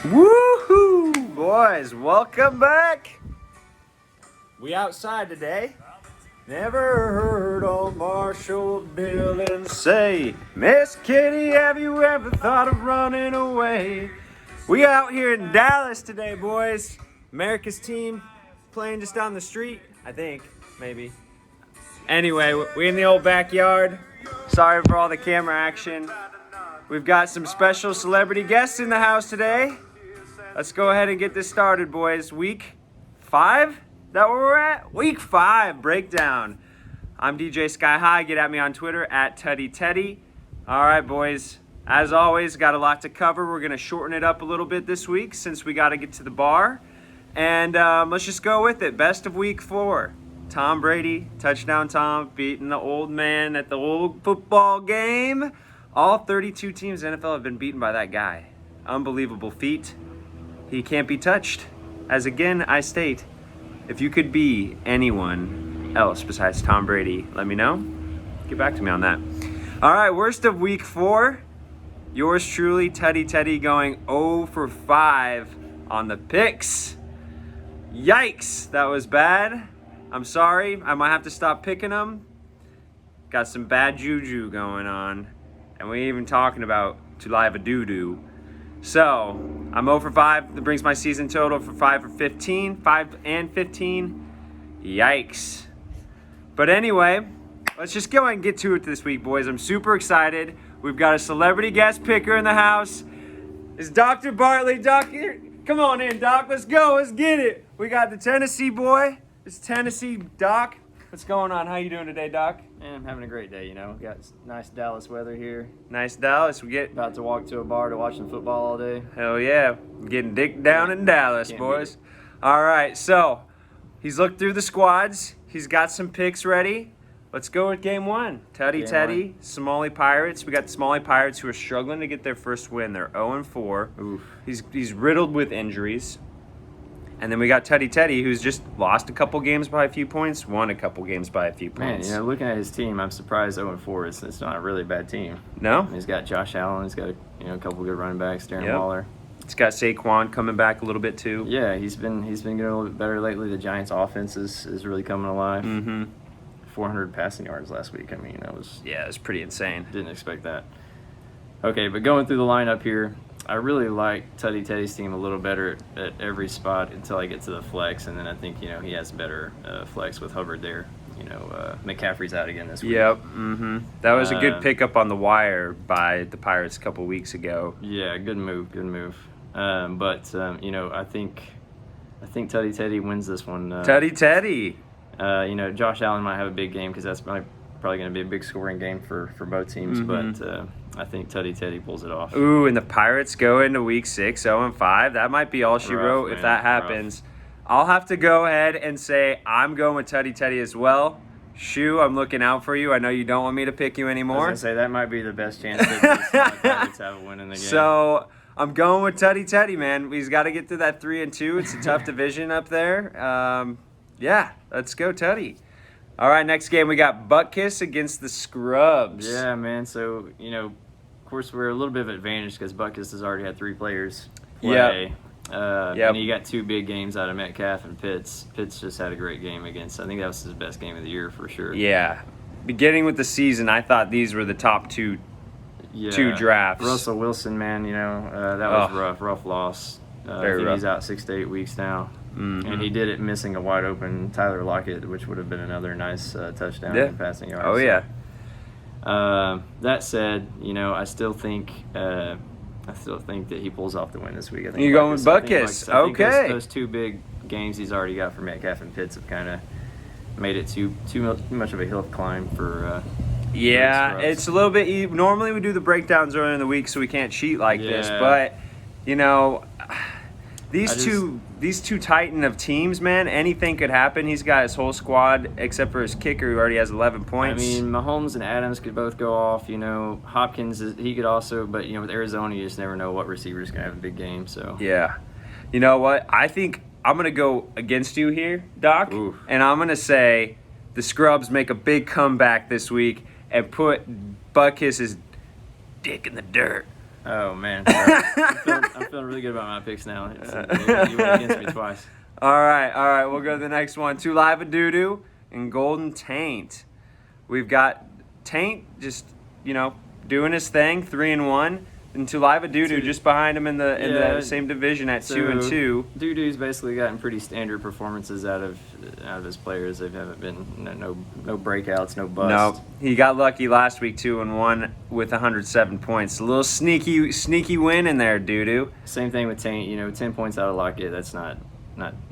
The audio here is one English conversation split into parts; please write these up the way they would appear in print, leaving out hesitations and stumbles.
Woohoo! Boys, welcome back. We outside today. Never heard old Marshall Dillon say, Miss Kitty, have you ever thought of running away? We out here in Dallas today, boys. America's team playing just down the street, I think, maybe. Anyway, we in the old backyard. Sorry for all the camera action. We've got some special celebrity guests in the house today. Let's go ahead and get this started, boys. Week 5? Is that where we're at? Week 5 breakdown. I'm DJ Sky High. Get at me on Twitter at TuddyTeddy. All right, boys. As always, got a lot to cover. We're going to shorten it up a little bit this week since we got to get to the bar. And let's just go with it. Best of week 4. Tom Brady, touchdown Tom, beating the old man at the old football game. All 32 teams in the NFL have been beaten by that guy. Unbelievable feat. He can't be touched. As again, I state, if you could be anyone else besides Tom Brady, let me know. Get back to me on that. All right, worst of week 4. Yours truly, TuddyTeddy, going 0 for 5 on the picks. Yikes, that was bad. I'm sorry. I might have to stop picking them. Got some bad juju going on. And we ain't even talking about Tuliva doo-doo. So, I'm 0 for 5. That brings my season total for 5 for 15. 5 and 15. Yikes. But anyway, let's just go ahead and get to it this week, boys. I'm super excited. We've got a celebrity guest picker in the house. It's Dr. Bartley. Doc, here. Come on in, Doc. Let's go. Let's get it. We got the Tennessee boy. It's Tennessee Doc. What's going on? How you doing today, Doc? Man, I'm having a great day, you know. Got nice Dallas weather here. Nice Dallas. About to walk to a bar to watch some football all day. Hell yeah. Getting dick down in Dallas, boys. All right, so he's looked through the squads. He's got some picks ready. Let's go with game 1. TuddyTeddy, Somali Pirates. We got the Somali Pirates who are struggling to get their first win. They're 0-4. Oof. He's riddled with injuries. And then we got TuddyTeddy, who's just lost a couple games by a few points, won a couple games by a few points. Man, you know, looking at his team, I'm surprised 0-4 it's not a really bad team. No? He's got Josh Allen. He's got a couple good running backs. Darren Waller. It's got Saquon coming back a little bit too. Yeah, he's been getting a little bit better lately. The Giants' offense is really coming alive. Mm-hmm. 400 passing yards last week. I mean, it was pretty insane. Didn't expect that. Okay, but going through the lineup here, I really like TuddyTeddy's team a little better at every spot until I get to the flex, and then I think, he has better flex with Hubbard there. McCaffrey's out again this week. Yep. Mm-hmm. That was a good pickup on the wire by the Pirates a couple weeks ago. Yeah, good move. I think TuddyTeddy wins this one. TuddyTeddy. Josh Allen might have a big game because that's probably going to be a big scoring game for both teams, but I think TuddyTeddy pulls it off. Ooh, and the Pirates go into week 6, 0-5. That might be all she wrote if that happens. Rough. I'll have to go ahead and say I'm going with TuddyTeddy as well. Shoo, I'm looking out for you. I know you don't want me to pick you anymore. I was going to say that might be the best chance that the Pirates have a win in the game. So I'm going with TuddyTeddy, man. He's got to get to that 3-2. It's a tough division up there. Yeah, let's go, Tuddy. All right, next game we got Butkus against the Scrubs. Yeah, man. So, of course, we're a little bit of advantage because Butkus has already had 3 players play. And he got 2 big games out of Metcalf and Pitts. Pitts just had a great game against. I think that was his best game of the year for sure. Yeah. Beginning with the season, I thought these were the top two drafts. Russell Wilson, man, that was rough loss. I think he's out 6 to 8 weeks now. Mm-hmm. And he did it missing a wide open Tyler Lockett, which would have been another nice touchdown in passing yards. Oh, yeah. That said, I still think that he pulls off the win this week. I think you're going with Butkus. Okay. Those 2 big games he's already got for Metcalf and Pitts have kind of made it too much of a hill climb for. Yeah, it's a little bit. Normally we do the breakdowns earlier in the week, so we can't cheat like this. But these two titan of teams, man, anything could happen. He's got his whole squad except for his kicker, who already has 11 points. I mean, Mahomes and Adams could both go off. Hopkins he could also, but with Arizona, you just never know what receiver's gonna have a big game. So yeah, you know what? I think I'm gonna go against you here, Doc, and I'm gonna say the Scrubs make a big comeback this week and put Butkus's dick in the dirt. Oh man, I'm feeling really good about my picks now. You went against me twice. All right. We'll go to the next one. Tuliva Doo and Golden Taint. We've got Taint just doing his thing, 3-1, and Tuliva Doo just behind him in the same division at 2-2. Doo-Doo's basically gotten pretty standard performances out of his players. They haven't been no breakouts, no busts. No, he got lucky last week 2-1 with 107 points. A little sneaky win in there, Doo. Same thing with Taint. 10 points out of Lockett. That's not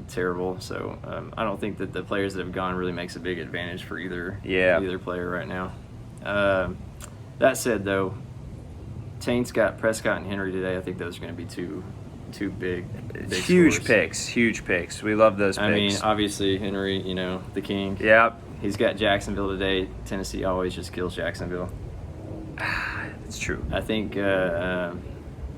terrible. So I don't think that the players that have gone really makes a big advantage for either player right now. That said, though, Taint's got Prescott and Henry today. I think those are going to be two big huge scores. Huge picks. We love those picks. I mean, obviously Henry, the king. Yep. He's got Jacksonville today. Tennessee always just kills Jacksonville. It's true. I think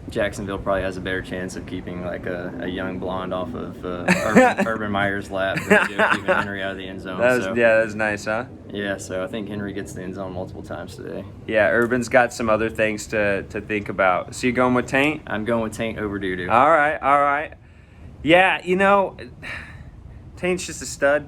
Jacksonville probably has a better chance of keeping like a young blonde off of Urban Meyer's lap than keeping Henry out of the end zone. That's nice, huh? Yeah, so I think Henry gets the end zone multiple times today. Yeah, Urban's got some other things to think about. So you going with Taint? I'm going with Taint over Doo-Doo. All right. Yeah, Taint's just a stud.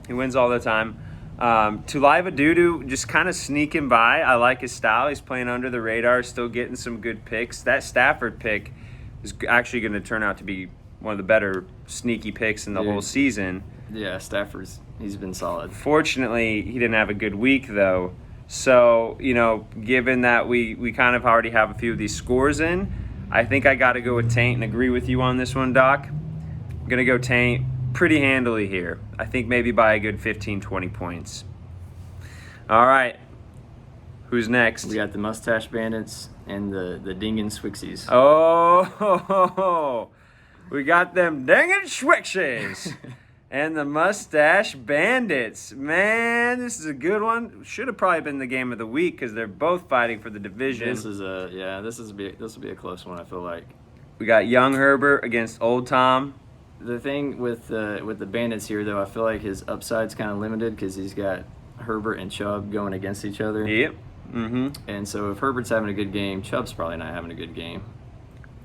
He wins all the time. Tuliva Doo just kind of sneaking by. I like his style. He's playing under the radar, still getting some good picks. That Stafford pick is actually going to turn out to be one of the better sneaky picks in the whole season. Yeah, he's been solid. Fortunately, he didn't have a good week, though. So, given that we kind of already have a few of these scores in, I think I got to go with Taint and agree with you on this one, Doc. I'm going to go Taint pretty handily here. I think maybe by a good 15, 20 points. All right. Who's next? We got the Mustache Bandits and the Dingin' Swixies. Oh, we got them Dingin' Swixies and the Mustache Bandits. Man, this is a good one. Should have probably been the game of the week because they're both fighting for the division. This will be a close one, I feel like. We got young Herbert against old Tom. The thing with the Bandits here, though, I feel like his upside's kind of limited because he's got Herbert and Chubb going against each other. Yep. Mm-hmm. And so if Herbert's having a good game, Chubb's probably not having a good game.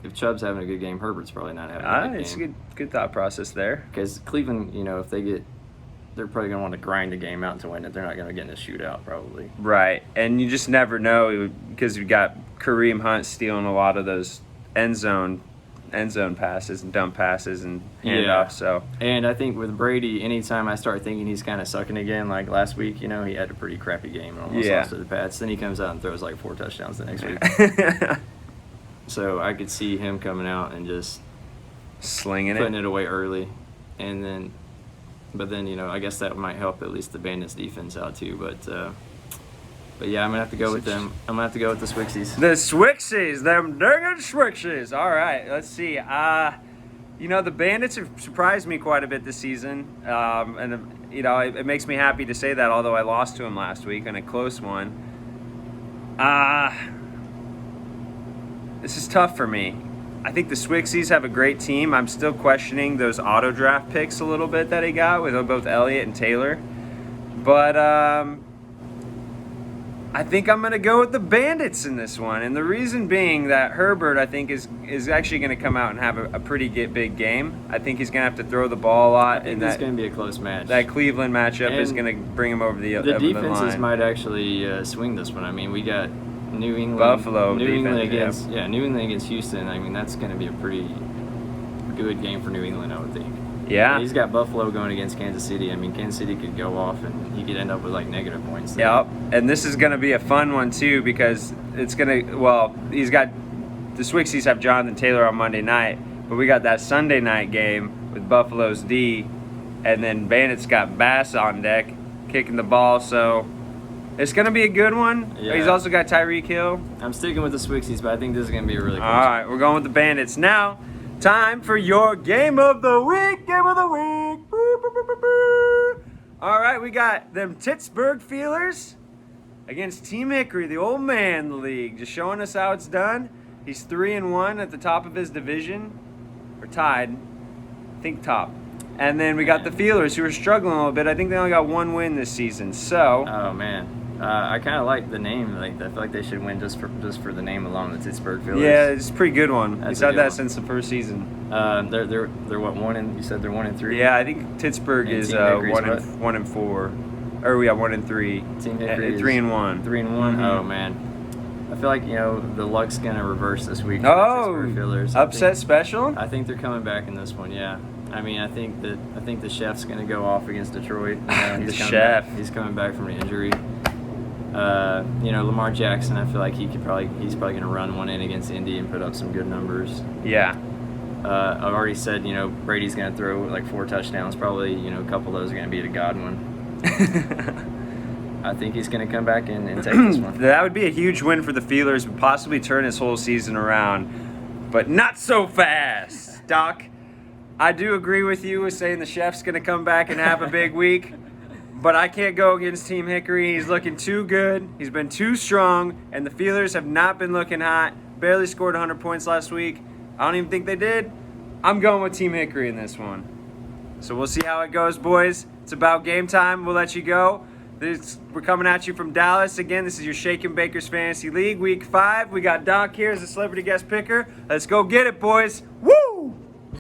If Chubb's having a good game, Herbert's probably not having a good game. It's a good thought process there. Because Cleveland, if they're probably going to want to grind the game out to win it. They're not going to get in a shootout, probably. Right. And you just never know because you've got Kareem Hunt stealing a lot of those end zone passes and dump passes and handoffs. So. And I think with Brady, anytime I start thinking he's kind of sucking again, like last week, he had a pretty crappy game and almost lost to the Pats. Then he comes out and throws like 4 touchdowns the next week. So I could see him coming out and just putting it away early, but then I guess that might help at least the Bandits defense out too. But yeah, I'm gonna have to go with them. I'm gonna have to go with the Swixies. The Swixies, them dang Swixies. All right, let's see. The Bandits have surprised me quite a bit this season, and it makes me happy to say that. Although I lost to them last week in a close one. This is tough for me. I think the Swixies have a great team. I'm still questioning those auto draft picks a little bit that he got with both Elliott and Taylor. But I think I'm going to go with the Bandits in this one. And the reason being that Herbert, I think, is actually going to come out and have a pretty big game. I think he's going to have to throw the ball a lot. I think it's going to be a close match. That Cleveland matchup is going to bring him over the line. The defenses might actually swing this one. I mean, we got New England, New England against Houston. I mean, that's going to be a pretty good game for New England, I would think. Yeah. He's got Buffalo going against Kansas City. I mean, Kansas City could go off and he could end up with like negative points. Yep. And this is going to be a fun one too because he's got the Swixies have Jonathan Taylor on Monday night, but we got that Sunday night game with Buffalo's D, and then Bandits got Bass on deck kicking the ball. So it's going to be a good one. Yeah. He's also got Tyreek Hill. I'm sticking with the Swixies, but I think this is going to be a really close one. All right, we're going with the Bandits. Now, time for your Game of the Week. Game of the Week. Boo, boo, boo, boo, boo. All right, we got them Pittsburgh Feelers against Team Hickory, the old man in the league. Just showing us how it's done. He's 3-1 at the top of his division. Or tied. I think top. And then we got the Feelers who are struggling a little bit. I think they only got one win this season. So. Oh, man. I kind of like the name. Like I feel like they should win just for the name alone. The Pittsburgh Steelers. Yeah, it's a pretty good one. That's He's a had good that one. since the first season. They're what, 1 you said they're 1-3. Yeah, I think Pittsburgh And is Team Hickory's 1-4, or we have 1-3. Team Hickory is 3-1. 3-1. Mhm. Oh man, I feel like the luck's gonna reverse this week. For Oh, the Pittsburgh Steelers. upset special. I think they're coming back in this one. Yeah. I mean, I think the chef's gonna go off against Detroit. The He's coming chef. back. He's coming back from an injury. Lamar Jackson. I feel like he's probably gonna run one in against Indy and put up some good numbers. Yeah. I've already said Brady's gonna throw like 4 touchdowns. Probably a couple of those are gonna be to Godwin. I think he's gonna come back and take this one. That would be a huge win for the Feelers, would possibly turn his whole season around, but not so fast, Doc. I do agree with you with saying the chef's going to come back and have a big week, but I can't go against Team Hickory. He's looking too good. He's been too strong, and the Feelers have not been looking hot. Barely scored 100 points last week. I don't even think they did. I'm going with Team Hickory in this one. So we'll see how it goes, boys. It's about game time. We'll let you go. We're coming at you from Dallas. Again, this is your Shakin' Bakers Fantasy League, Week 5. We got Doc here as a celebrity guest picker. Let's go get it, boys. Woo!